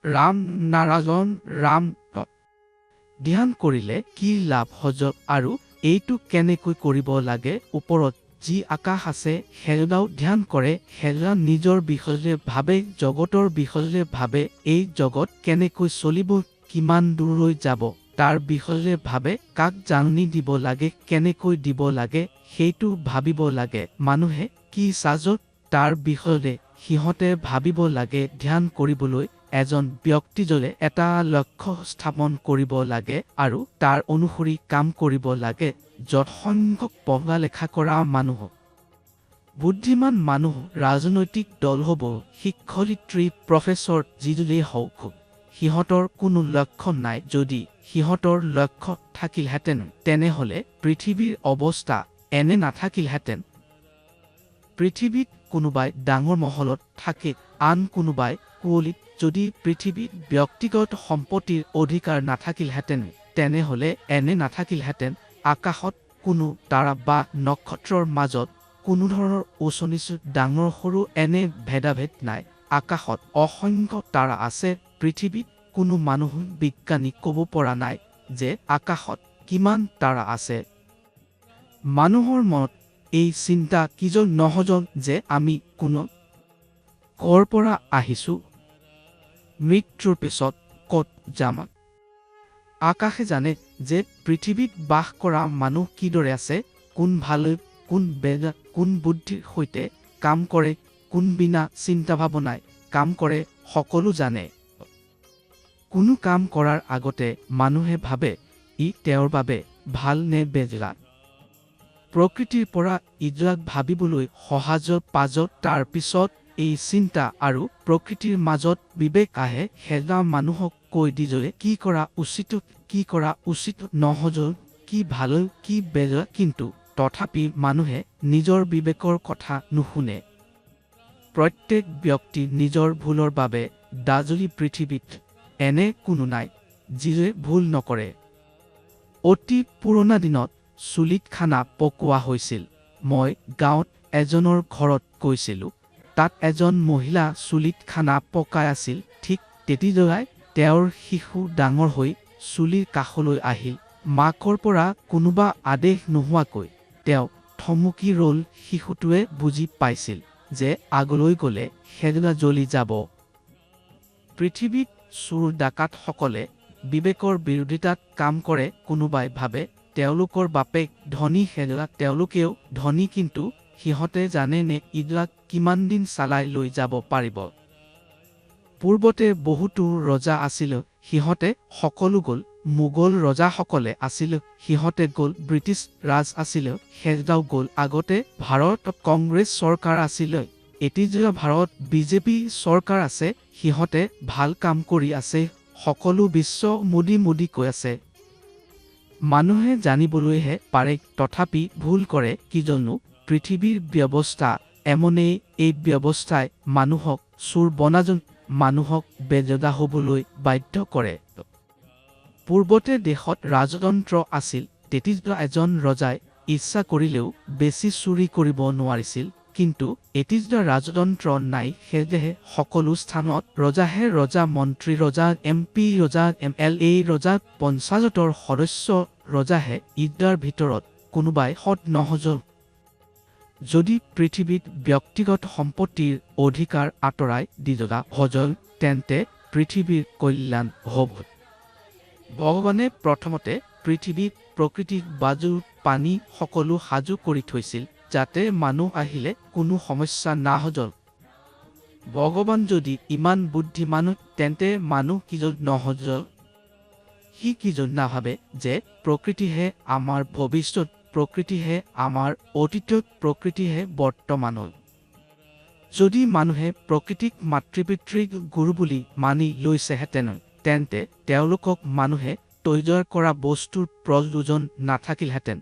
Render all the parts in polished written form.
ৰাম নাৰায়ণ ৰাম ধ্যান কৰিলে কি লাভ হজ আৰু এইটো কেনেকৈ কৰিব লাগে ওপৰত যি আকাশ আছে সেয়াও ধ্যান কৰে সেয়া নিজৰ বিষয়ে ভাবে জগতৰ বিষয়ে ভাবে এই জগত কেনেকৈ চলিব কিমান দূৰলৈ যাব তাৰ বিষয়ে ভাবে কাক জাননী দিব লাগে কেনেকৈ দিব লাগে সেইটো ভাবিব লাগে মানুহে কি সাজত তাৰ বিষয়ে সিহঁতে ভাবিব লাগে ধ্যান কৰিবলৈ এজন ব্যক্তিজনে এটা লক্ষ্য স্থাপন কৰিব লাগে আৰু তাৰ অনুসৰি কাম কৰিব লাগে যত সংখ্যক পঢ়া লেখা কৰা মানুহ বুদ্ধিমান মানুহ ৰাজনৈতিক দল হ'ব শিক্ষয়িত্ৰী প্ৰফেসৰ যিজনেই হওক সিহঁতৰ কোনো লক্ষ্য নাই যদি সিহঁতৰ লক্ষ্য থাকিলহেঁতেন তেনেহলে পৃথিৱীৰ অৱস্থা এনে নাথাকিলহেঁতেন পৃথিৱীত কোনোবাই ডাঙৰ মহলত থাকে আন কোনোবাই কুঁৱলীত যদি পৃথিৱীত ব্যক্তিগত সম্পত্তিৰ অধিকাৰ নাথাকিলহেঁতেন তেনেহলে এনে নাথাকিলহেঁতেন আকাশত কোনো তাৰা বা নক্ষত্ৰৰ মাজত কোনো ধৰণৰ উচনিচ ডাঙৰ সৰু এনে ভেদাভেদ নাই আকাশত অসংখ্য তাৰা আছে পৃথিৱীত কোনো মানুহ বিজ্ঞানী ক'ব পৰা নাই যে আকাশত কিমান তাৰা আছে মানুহৰ মনত এই চিন্তা কিজন নহজন যে আমি কোনো কৰ পৰা আহিছো মৃত্যুৰ পিছত ক'ত যাম আকাশে জানে যে পৃথিৱীত বাস কৰা মানুহ কিদৰে আছে কোন ভাল কোন বেয়া কোন বুদ্ধিৰ সৈতে কাম কৰে কোন বিনা চিন্তা ভাৱনাই কাম কৰে সকলো জানে কোনো কাম কৰাৰ আগতে মানুহে ভাবে ই তেওঁৰ বাবে ভাল নে বেয়া প্ৰকৃতিৰ পৰা ইজৰাক ভাবিবলৈ সহজৰ পাজত তাৰ পিছত এই চিন্তা আৰু প্ৰকৃতিৰ মাজত বিবেক আহে সেয়া মানুহক কৈ দিজৰে কি কৰা উচিত নহজ কি ভাল কি বেয়া কিন্তু তথাপি মানুহে নিজৰ বিবেকৰ কথা নুশুনে প্ৰত্যেক ব্যক্তি নিজৰ ভুলৰ বাবে দাজলি পৃথিৱীত এনে কোনো নাই যিয়ে ভুল নকৰে অতি পুৰণা দিনত চুলিত খানা পকোৱা হৈছিল মই গাঁৱত এজনৰ ঘৰত গৈছিলোঁ তাত এজন মহিলা চুলিত খানা পকাই আছিল ঠিক তেতিয়াই তেওঁৰ শিশু ডাঙৰ হৈ চুলিৰ কাষলৈ আহিল মাকৰ পৰা কোনোবা আদেশ নোহোৱাকৈ তেওঁ থমকি ৰল শিশুটোৱে বুজি পাইছিল যে আগলৈ গলে সেয়া জ্বলি যাব পৃথিৱীত চোৰ ডাকাতসকলে বিবেকৰ বিৰোধিতাত কাম কৰে কোনোবাই ভাবে তেওঁলোকৰ বাপেক ধনী সেয়া তেওঁলোকেও ধনী কিন্তু সিহঁতে জানে নে ইডৰাক কিমান দিন চালাই লৈ যাব পাৰিব পূৰ্বতে বহুতো ৰজা আছিল সিহঁতে সকলো গ'ল মোগল ৰজাসকলে আছিল সিহঁতে গ'ল ব্ৰিটিছ ৰাজ আছিল সেয়াও গ'ল আগতে ভাৰত কংগ্ৰেছ চৰকাৰ আছিল এতিয়া ভাৰত বিজেপি চৰকাৰ আছে সিহঁতে ভাল কাম কৰি আছে সকলো বিশ্ব মোদী কৈ আছে মানুহে জানিবলৈহে পাৰে তথাপি ভুল কৰে কিজনো পৃথিৱীৰ ব্যৱস্থা এমনেই এই ব্যৱস্থাই মানুহক চোৰ বনাজন মানুহক বেজদা হ'বলৈ বাধ্য কৰে পূৰ্বতে দেশত ৰাজতন্ত্ৰ আছিল তেতিয়া এজন ৰজাই ইচ্ছা কৰিলেও বেছি চুৰি কৰিব নোৱাৰিছিল কিন্তু এতিয়া ৰাজতন্ত্ৰ নাই সেয়েহে সকলো স্থানত ৰজাহে ৰজা মন্ত্ৰী ৰজা MP ৰজা MLA ৰজা পঞ্চায়তৰ সদস্য ৰজাহে ইদাৰ ভিতৰত কোনোবাই সৎ নহজ যদি পৃথিৱীত ব্যক্তিগত সম্পত্তিৰ অধিকাৰ আঁতৰাই দিজা হজল তেন্তে পৃথিৱীৰ কল্যাণ হ'ব ভগৱানে প্ৰথমতে পৃথিৱীত প্ৰকৃতিক বাজু পানী সকলো সাজু কৰি থৈছিল যাতে মানুহ আহিলে কোনো সমস্যা নাহজল ভগৱান যদি ইমান বুদ্ধিমান তেন্তে মানুহ কিজন নহজল সি কিজন নাভাবে যে প্ৰকৃতিহে আমাৰ ভৱিষ্যত প্ৰকৃতিহে আমাৰ অতীত প্ৰকৃতিহে বৰ্তমানৰ যদি মানুহে প্ৰকৃতিক মাতৃপিতৃক গুৰু বুলি মানি লৈছেহেঁতেন তেন্তে তেওঁলোকক মানুহে তৈয়াৰ কৰা বস্তুৰ প্ৰয়োজন নাথাকিলহেঁতেন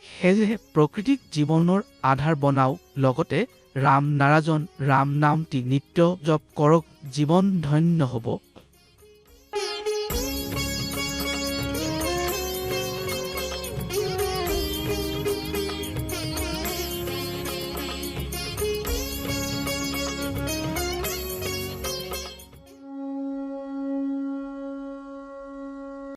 সেয়েহে প্ৰকৃতিক জীৱনৰ আধাৰ বনাও লগতে ৰাম নাৰায়ণ ৰাম নামটি নিত্য জপ কৰক জীৱন ধন্য হ'ব